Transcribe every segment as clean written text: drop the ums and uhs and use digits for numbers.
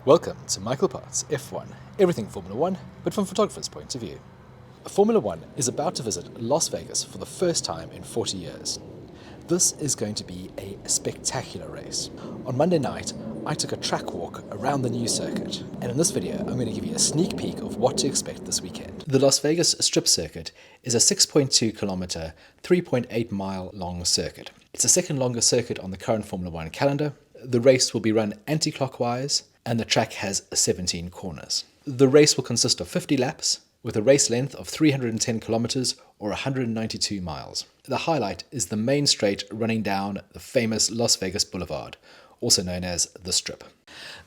Welcome to Michael Part's F1, everything Formula 1, but from a photographer's point of view. Formula 1 is about to visit Las Vegas for the first time in 40 years. This is going to be a spectacular race. On Monday night, I took a track walk around the new circuit, and in this video I'm going to give you a sneak peek of what to expect this weekend. The Las Vegas Strip Circuit is a 6.2 kilometer, 3.8 mile long circuit. It's the second longest circuit on the current Formula 1 calendar. The race will be run anti-clockwise, and the track has 17 corners. The race will consist of 50 laps, with a race length of 310 kilometers or 192 miles. The highlight is the main straight running down the famous Las Vegas Boulevard, also known as the Strip.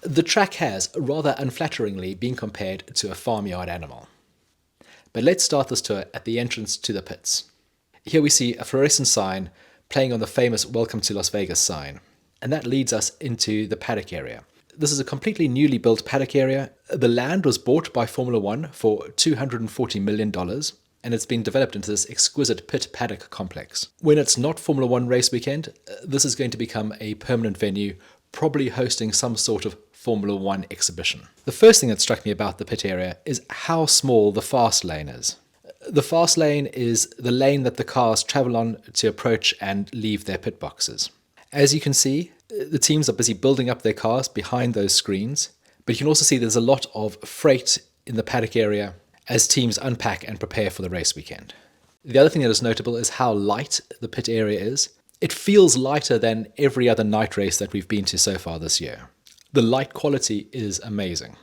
The track has, rather unflatteringly, been compared to a farmyard animal. But let's start this tour at the entrance to the pits. Here we see a fluorescent sign playing on the famous Welcome to Las Vegas sign, and that leads us into the paddock area. This is a completely newly built paddock area. The land was bought by Formula 1 for $240 million, and it's been developed into this exquisite pit paddock complex. When it's not Formula 1 race weekend, this is going to become a permanent venue, probably hosting some sort of Formula 1 exhibition. The first thing that struck me about the pit area is how small the fast lane is. The fast lane is the lane that the cars travel on to approach and leave their pit boxes. As you can see, the teams are busy building up their cars behind those screens, but you can also see there's a lot of freight in the paddock area as teams unpack and prepare for the race weekend. The other thing that is notable is how light the pit area is. It feels lighter than every other night race that we've been to so far this year. The light quality is amazing.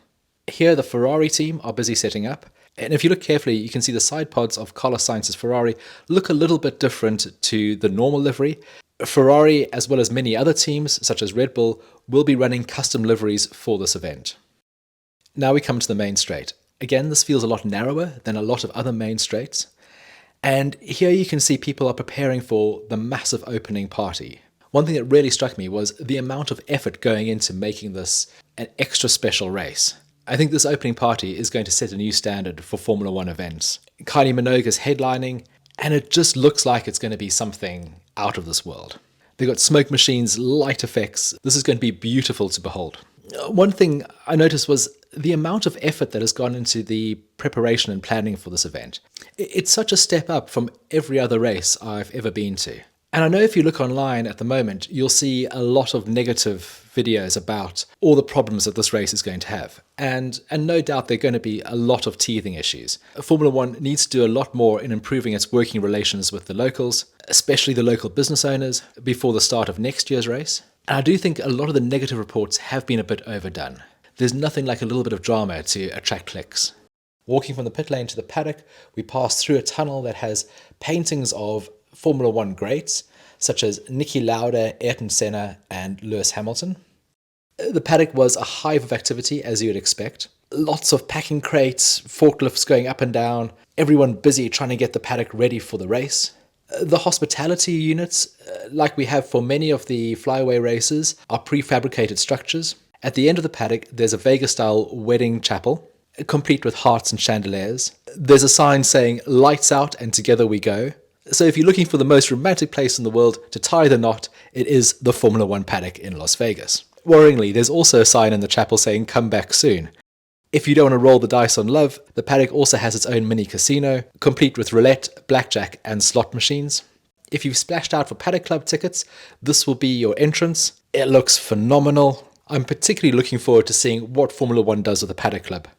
Here the Ferrari team are busy setting up, and if you look carefully you can see the side pods of Carlos Sainz's Ferrari look a little bit different to the normal livery. Ferrari, as well as many other teams, such as Red Bull, will be running custom liveries for this event. Now we come to the main straight. Again, this feels a lot narrower than a lot of other main straights. And here you can see people are preparing for the massive opening party. One thing that really struck me was the amount of effort going into making this an extra special race. I think this opening party is going to set a new standard for Formula 1 events. Kylie Minogue is headlining, and it just looks like it's going to be something out of this world. They've got smoke machines, light effects. This is going to be beautiful to behold. One thing I noticed was the amount of effort that has gone into the preparation and planning for this event. It's such a step up from every other race I've ever been to. And I know if you look online at the moment, you'll see a lot of negative videos about all the problems that this race is going to have. And no doubt there are going to be a lot of teething issues. Formula 1 needs to do a lot more in improving its working relations with the locals, especially the local business owners, before the start of next year's race. And I do think a lot of the negative reports have been a bit overdone. There's nothing like a little bit of drama to attract clicks. Walking from the pit lane to the paddock, we pass through a tunnel that has paintings of Formula 1 greats, such as Niki Lauda, Ayrton Senna, and Lewis Hamilton. The paddock was a hive of activity, as you would expect. Lots of packing crates, forklifts going up and down, everyone busy trying to get the paddock ready for the race. The hospitality units, like we have for many of the flyaway races, are prefabricated structures. At the end of the paddock, there's a Vegas-style wedding chapel, complete with hearts and chandeliers. There's a sign saying, "Lights out and together we go." So if you're looking for the most romantic place in the world to tie the knot, it is the Formula 1 paddock in Las Vegas. Worryingly, there's also a sign in the chapel saying, "Come back soon." If you don't want to roll the dice on love, the paddock also has its own mini casino, complete with roulette, blackjack, and slot machines. If you've splashed out for Paddock Club tickets, this will be your entrance. It looks phenomenal. I'm particularly looking forward to seeing what Formula 1 does with the Paddock Club.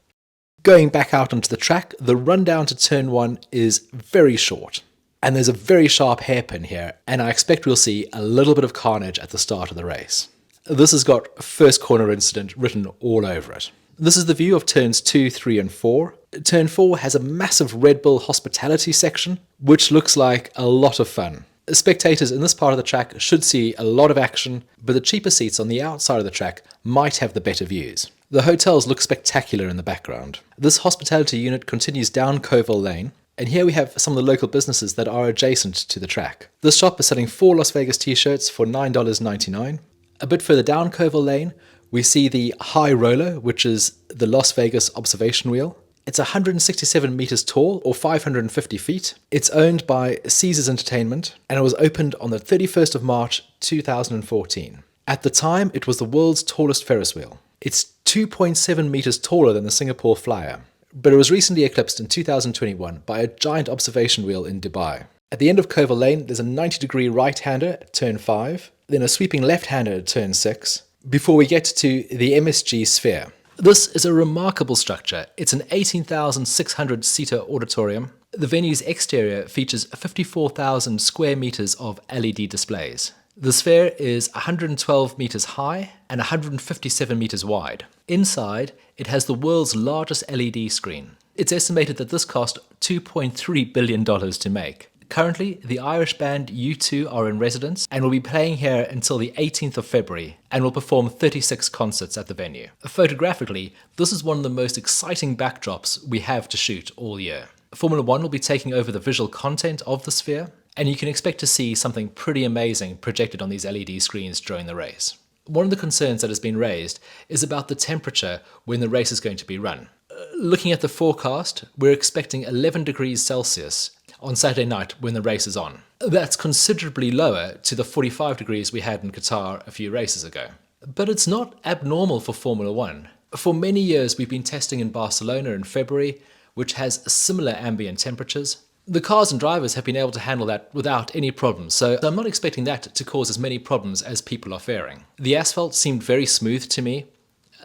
Going back out onto the track, the rundown to turn 1 is very short. And there's a very sharp hairpin here, and I expect we'll see a little bit of carnage at the start of the race. This has got first corner incident written all over it. This is the view of turns 2, 3, and 4. Turn 4 has a massive Red Bull hospitality section, which looks like a lot of fun. Spectators in this part of the track should see a lot of action, but the cheaper seats on the outside of the track might have the better views. The hotels look spectacular in the background. This hospitality unit continues down Covell Lane, and here we have some of the local businesses that are adjacent to the track. This shop is selling 4 Las Vegas t-shirts for $9.99. A bit further down Covell Lane, we see the High Roller, which is the Las Vegas observation wheel. It's 167 meters tall, or 550 feet. It's owned by Caesars Entertainment, and it was opened on the 31st of March 2014. At the time, it was the world's tallest Ferris wheel. It's 2.7 meters taller than the Singapore Flyer, but it was recently eclipsed in 2021 by a giant observation wheel in Dubai. At the end of Coval Lane, there's a 90-degree right-hander at turn 5, then a sweeping left-hander at turn 6, before we get to the MSG Sphere. This is a remarkable structure. It's an 18,600-seater auditorium. The venue's exterior features 54,000 square meters of LED displays. The sphere is 112 meters high and 157 meters wide. Inside, it has the world's largest LED screen. It's estimated that this cost $2.3 billion to make. Currently, the Irish band U2 are in residence and will be playing here until the 18th of February and will perform 36 concerts at the venue. Photographically, this is one of the most exciting backdrops we have to shoot all year. Formula One will be taking over the visual content of the sphere, and you can expect to see something pretty amazing projected on these LED screens during the race. One of the concerns that has been raised is about the temperature when the race is going to be run. Looking at the forecast, we're expecting 11 degrees Celsius on Saturday night when the race is on. That's considerably lower to the 45 degrees we had in Qatar a few races ago. But it's not abnormal for Formula One. For many years we've been testing in Barcelona in February, which has similar ambient temperatures. The cars and drivers have been able to handle that without any problems, so I'm not expecting that to cause as many problems as people are fearing. The asphalt seemed very smooth to me.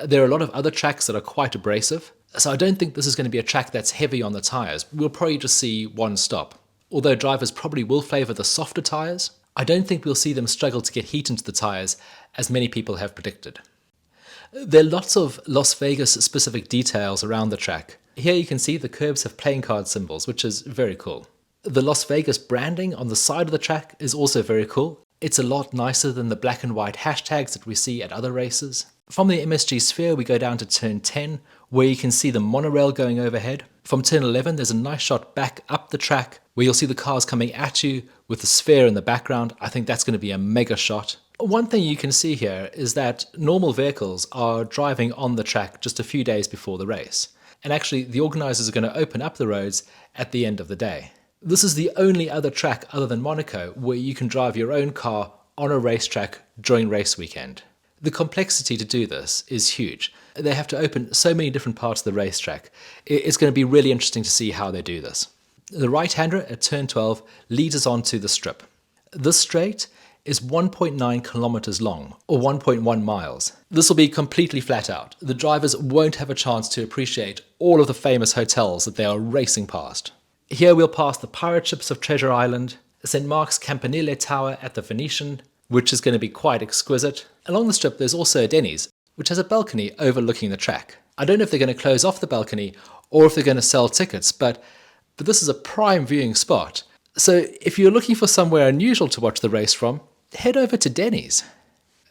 There are a lot of other tracks that are quite abrasive, so I don't think this is going to be a track that's heavy on the tyres. We'll probably just see one stop. Although drivers probably will favour the softer tyres, I don't think we'll see them struggle to get heat into the tyres as many people have predicted. There are lots of Las Vegas specific details around the track. Here you can see the curbs have playing card symbols, which is very cool. The Las Vegas branding on the side of the track is also very cool. It's a lot nicer than the black and white hashtags that we see at other races. From the MSG Sphere we go down to turn 10, where you can see the monorail going overhead. From turn 11 there's a nice shot back up the track where you'll see the cars coming at you with the sphere in the background. I think that's going to be a mega shot. One thing you can see here is that normal vehicles are driving on the track just a few days before the race. And actually the organisers are going to open up the roads at the end of the day. This is the only other track other than Monaco where you can drive your own car on a racetrack during race weekend. The complexity to do this is huge. They have to open so many different parts of the racetrack. It's going to be really interesting to see how they do this. The right-hander at turn 12 leads us onto the strip. This straight is 1.9 kilometers long, or 1.1 miles. This will be completely flat out. The drivers won't have a chance to appreciate all of the famous hotels that they are racing past. Here we'll pass the pirate ships of Treasure Island, St. Mark's Campanile Tower at the Venetian, which is going to be quite exquisite. Along the strip there's also a Denny's, which has a balcony overlooking the track. I don't know if they're going to close off the balcony or if they're going to sell tickets, but this is a prime viewing spot. So if you're looking for somewhere unusual to watch the race from, head over to Denny's.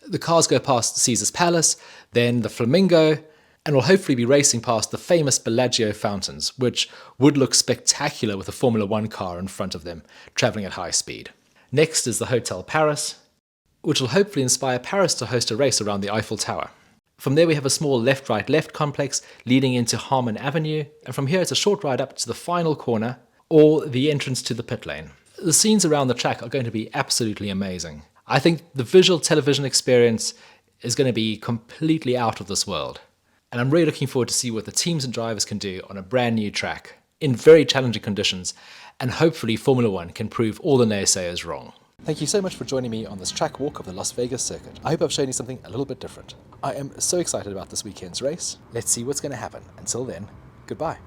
The cars go past Caesar's Palace, then the Flamingo, and will hopefully be racing past the famous Bellagio fountains, which would look spectacular with a Formula One car in front of them, travelling at high speed. Next is the Hotel Paris, which will hopefully inspire Paris to host a race around the Eiffel Tower. From there we have a small left-right-left complex leading into Harmon Avenue, and from here it's a short ride up to the final corner, or the entrance to the pit lane. The scenes around the track are going to be absolutely amazing. I think the visual television experience is going to be completely out of this world. And I'm really looking forward to see what the teams and drivers can do on a brand new track, in very challenging conditions, and hopefully Formula One can prove all the naysayers wrong. Thank you so much for joining me on this track walk of the Las Vegas circuit. I hope I've shown you something a little bit different. I am so excited about this weekend's race. Let's see what's going to happen. Until then, goodbye.